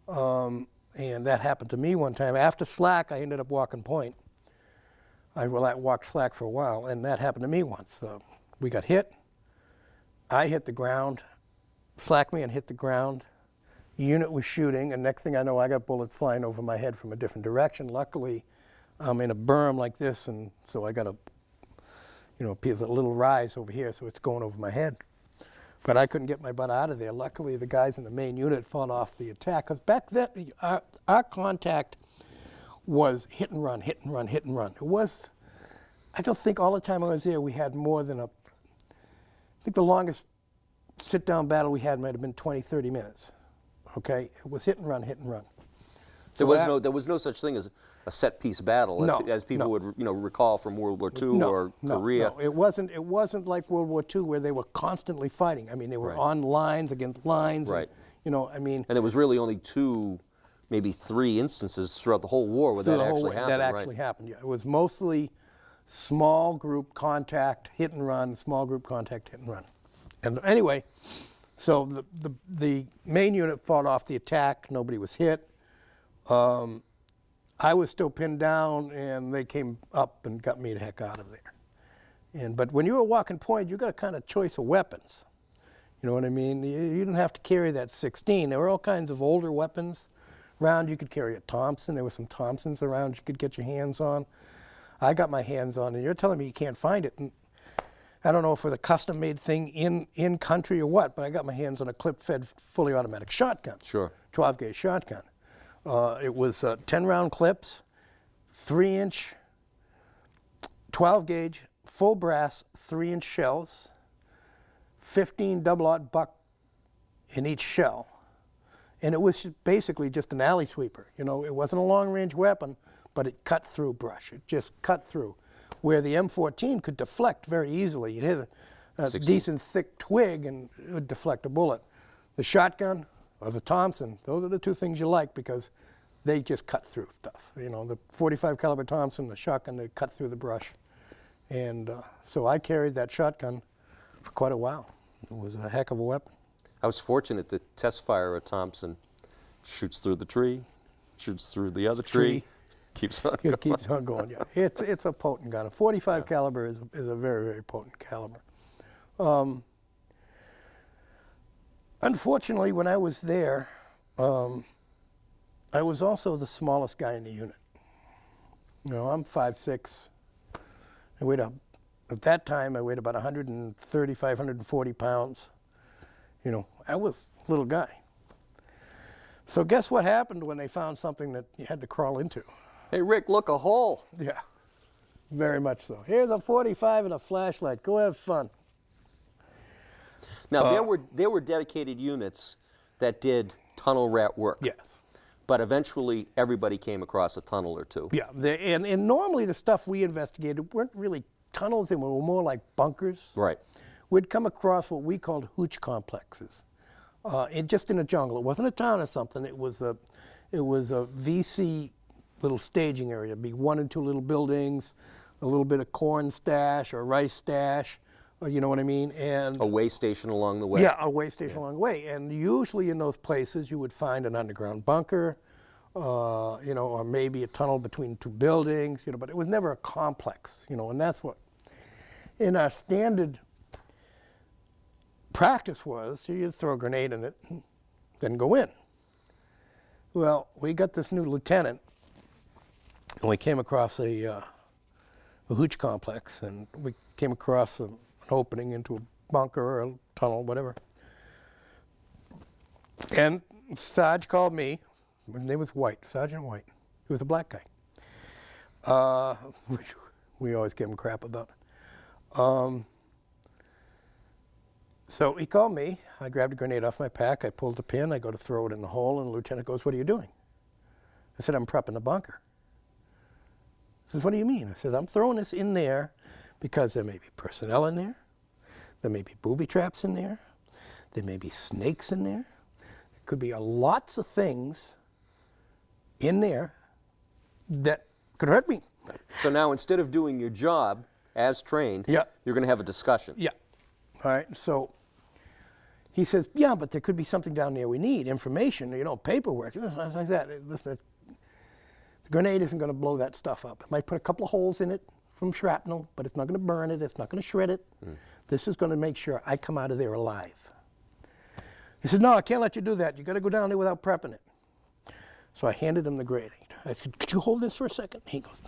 And that happened to me one time. After slack, I ended up walking point. I walked slack for a while, and that happened to me once. We got hit. I hit the ground. Slack man hit the ground. The unit was shooting, and next thing I know, I got bullets flying over my head from a different direction. Luckily, I'm in a berm like this, and so I got a, there's a little rise over here, so it's going over my head. But I couldn't get my butt out of there. Luckily, the guys in the main unit fought off the attack. Because back then, our contact was hit and run, hit and run, hit and run. It was, I don't think all the time I was there we had more than I think the longest sit-down battle we had might have been 20, 30 minutes. Okay? It was hit and run, hit and run. There was no such thing as a set-piece battle, as people would recall from World War II or Korea. No, it wasn't like World War II where they were constantly fighting. I mean, they were on lines against lines. Right. And, and there was really only 2, maybe 3 instances throughout the whole war where that actually happened. That actually happened. Yeah, it was mostly small group contact, hit and run. Small group contact, hit and run. And anyway, so the main unit fought off the attack. Nobody was hit. I was still pinned down, and they came up and got me the heck out of there. But when you were walking point, you got a kind of choice of weapons. You know what I mean? You didn't have to carry that 16. There were all kinds of older weapons around. You could carry a Thompson. There were some Thompsons around you could get your hands on. I got my hands on, and you're telling me you can't find it. And I don't know if it was a custom-made thing in country or what, but I got my hands on a clip-fed, fully automatic shotgun. Sure. 12-gauge shotgun. It was 10-round clips, 3-inch, 12-gauge, full brass, 3-inch shells, 15 double-aught buck in each shell. And it was basically just an alley sweeper. It wasn't a long-range weapon, but it cut through brush. It just cut through. Where the M14 could deflect very easily. You'd hit a decent thick twig and it would deflect a bullet. The shotgun or the Thompson, those are the 2 things you like because they just cut through stuff. The 45 caliber Thompson, the shotgun, they cut through the brush. And so I carried that shotgun for quite a while. It was a heck of a weapon. I was fortunate to test fire a Thompson. Shoots through the tree, shoots through the other tree. Keeps on going. It keeps on going, yeah. It's a potent gun. A 45 caliber is a very, very potent caliber. Unfortunately, when I was there, I was also the smallest guy in the unit. I'm 5'6". At that time, I weighed about 135, 140 pounds. I was a little guy. So guess what happened when they found something that you had to crawl into? Hey, Rick, look, a hole. Yeah, very much so. Here's a 45 and a flashlight. Go have fun. Now, there were dedicated units that did tunnel rat work. Yes. But eventually, everybody came across a tunnel or 2. Yeah, and normally the stuff we investigated weren't really tunnels. They were more like bunkers. Right. We'd come across what we called hooch complexes. Just in a jungle. It wasn't a town or something. It was a VC little staging area. It'd be 1 and 2 little buildings, a little bit of corn stash or rice stash, you know what I mean? And a way station along the way. Yeah, a way station along the way. And usually in those places you would find an underground bunker, or maybe a tunnel between 2 buildings, but it was never a complex, and that's what in our standard practice was. So you'd throw a grenade in it, then go in. Well, we got this new lieutenant, and we came across a hooch complex, and we came across an opening into a bunker or a tunnel, whatever. And Sarge called me. His name was White, Sergeant White. He was a black guy, which we always give him crap about. So he called me. I grabbed a grenade off my pack. I pulled the pin. I go to throw it in the hole, and the lieutenant goes, "What are you doing?" I said, "I'm prepping the bunker." He says, "What do you mean?" I said, "I'm throwing this in there because there may be personnel in there. There may be booby traps in there. There may be snakes in there. There could be lots of things in there that could hurt me." So now instead of doing your job as trained, Yeah. you're going to have a discussion. Yeah. All right. So He says, yeah, but there could be something down there we need, information, paperwork, things like that. The grenade isn't going to blow that stuff up. It might put a couple of holes in it from shrapnel, but it's not going to burn it. It's not going to shred it. This is going to make sure I come out of there alive. He said, no, I can't let you do that. You got to go down there without prepping it. So I handed him the grenade. I said, could you hold this for a second? He goes,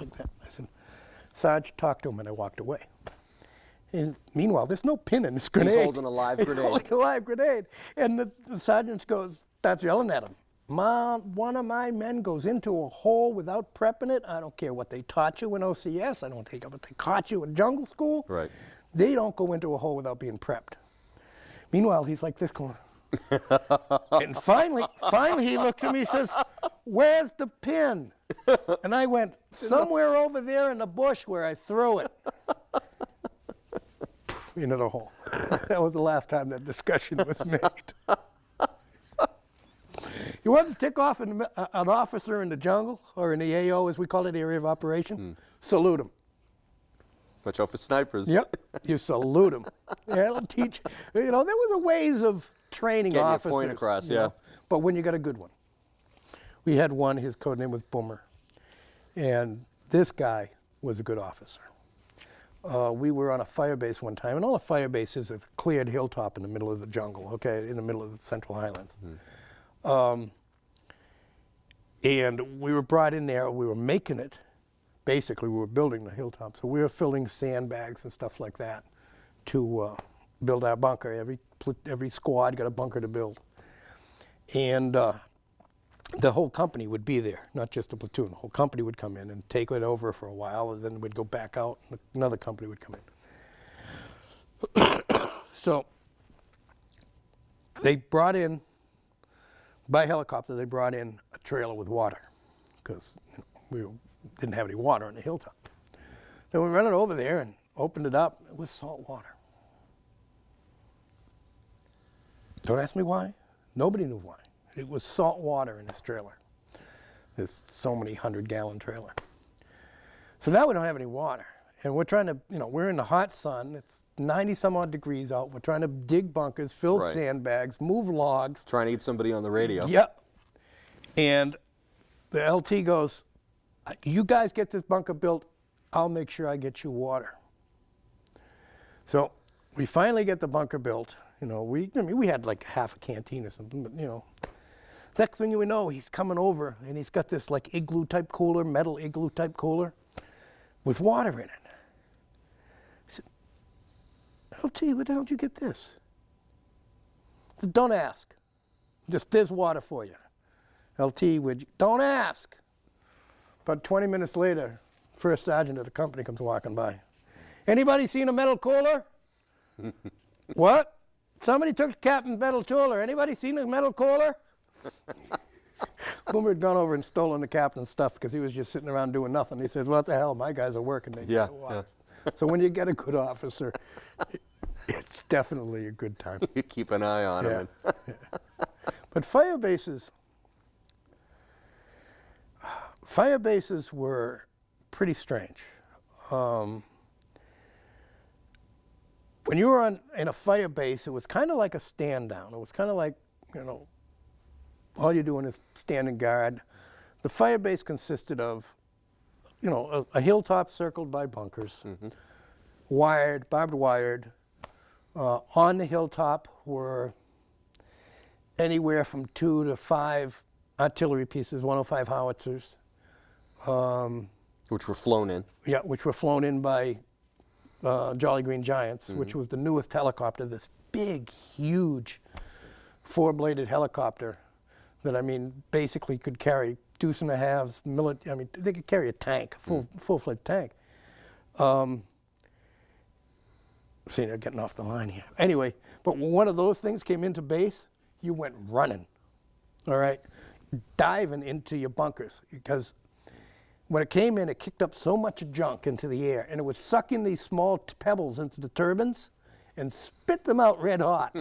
like that. I said, Sarge, talk to him, and I walked away. And meanwhile, there's no pin in this grenade. He's holding a live grenade. He's holding a live grenade. And the sergeant starts yelling at him. One of my men goes into a hole without prepping it. I don't care what they taught you in OCS. I don't care what they taught you in jungle school. Right. They don't go into a hole without being prepped. Meanwhile, he's like this going. And finally he looked at me and says, where's the pin? And I went, somewhere over there in the bush where I threw it. Into the hole. That was the last time that discussion was made. You want to tick off an officer in the jungle, or in the AO as we call it, area of operation? Salute him. Watch out for snipers. Yep, you salute him. Yeah, it'll teach. There was a ways of training Getting officers. your point across, you know, but when you got a good one. We had one, his code name was Boomer. And this guy was a good officer. We were on a fire base one time, and all a fire base is a cleared hilltop in the middle of the jungle, okay, in the middle of the Central Highlands. And we were brought in there, we were making it. Basically, we were building the hilltop. So we were filling sandbags and stuff like that to build our bunker. Every squad got a bunker to build. And the whole company would be there, not just the platoon. The whole company would come in and take it over for a while, and then we'd go back out, and another company would come in. So they brought in, by helicopter, they brought in a trailer with water, because we didn't have any water on the hilltop. Then we ran it over there and opened it up. It was salt water. Don't ask me why. Nobody knew why. It was salt water in this trailer. This so many 100-gallon trailer. So now we don't have any water. And we're trying to, we're in the hot sun. It's 90-some-odd degrees out. We're trying to dig bunkers, fill sandbags, move logs. Trying to get somebody on the radio. Yep. And the LT goes, you guys get this bunker built, I'll make sure I get you water. So we finally get the bunker built. We had like half a canteen or something, but next thing you know, he's coming over and he's got this like igloo type cooler, metal igloo type cooler with water in it. I said, LT, where the hell did you get this? I said, don't ask. Just, there's water for you. LT, don't ask. About 20 minutes later, first sergeant of the company comes walking by. Anybody seen a metal cooler? What? Somebody took the captain's metal cooler. Anybody seen a metal cooler? Boomer had gone over and stolen the captain's stuff because he was just sitting around doing nothing. He said, what the hell, my guys are working. They get the water. So when you get a good officer, it's definitely a good time. You keep an eye on him. But fire bases were pretty strange. When you were in a fire base, it was kind of like a stand down. It was kind of like, all you're doing is standing guard. The fire base consisted of, a hilltop circled by bunkers, wired, barbed wired. On the hilltop were anywhere from 2 to 5 artillery pieces, 105 howitzers. Which were flown in. Yeah, which were flown in by Jolly Green Giants, which was the newest helicopter, this big, huge, 4-bladed helicopter that, basically could carry deuce and a halves, they could carry a tank, a full-fledged tank. See, they're getting off the line here. Anyway, but when one of those things came into base, you went running, all right, diving into your bunkers, because when it came in, it kicked up so much junk into the air, and it would suck in these small pebbles into the turbines and spit them out red hot.